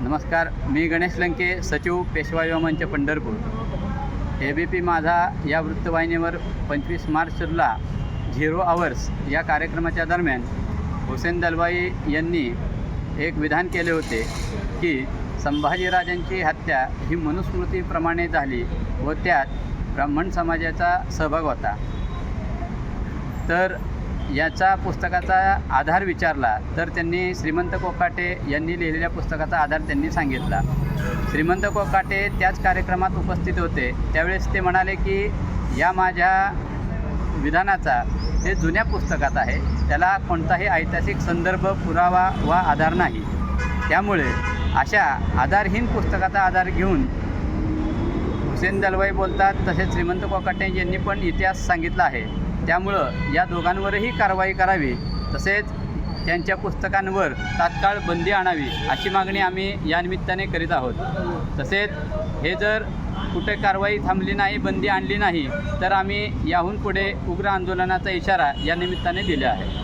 नमस्कार, मी गणेश लंके, सचिव पेशवा युवा मंच पंढरपूर. ABP माझा या वृत्तवाहिनीवर 25 मार्च रोजी 0 आवर्स या कार्यक्रमाच्या दरम्यान हुसेन दलवाई यांनी एक विधान केले होते की संभाजीराजांची हत्या ही मनुस्मृतीप्रमाणे झाली व त्यात ब्राह्मण समाजाचा सहभाग होता. तर याचा पुस्तकाचा आधार विचारला तर त्यांनी श्रीमंत कोकाटे यांनी लिहिलेल्या पुस्तकाचा आधार त्यांनी सांगितला. श्रीमंत कोकाटे त्याच कार्यक्रमात उपस्थित होते. त्यावेळेस ते म्हणाले की या माझ्या विधानाचा हे जुन्या पुस्तकात आहे, त्याला कोणताही ऐतिहासिक संदर्भ, पुरावा वा आधार नाही. त्यामुळे अशा आधारहीन पुस्तकाचा आधार घेऊन हुसेन दलवाई बोलतात. तसेच श्रीमंत कोकाटे यांनी पण इतिहास सांगितला आहे. त्यामुळं या दोघांवरही कारवाई करावी, तसेच त्यांच्या पुस्तकांवर तात्काळ बंदी आणावी अशी मागणी आम्ही या निमित्ताने करीत आहोत. तसेच हे जर कुठे कारवाई थांबली नाही, बंदी आणली नाही, तर आम्ही याहून पुढे उग्र आंदोलनाचा इशारा या निमित्ताने दिला आहे.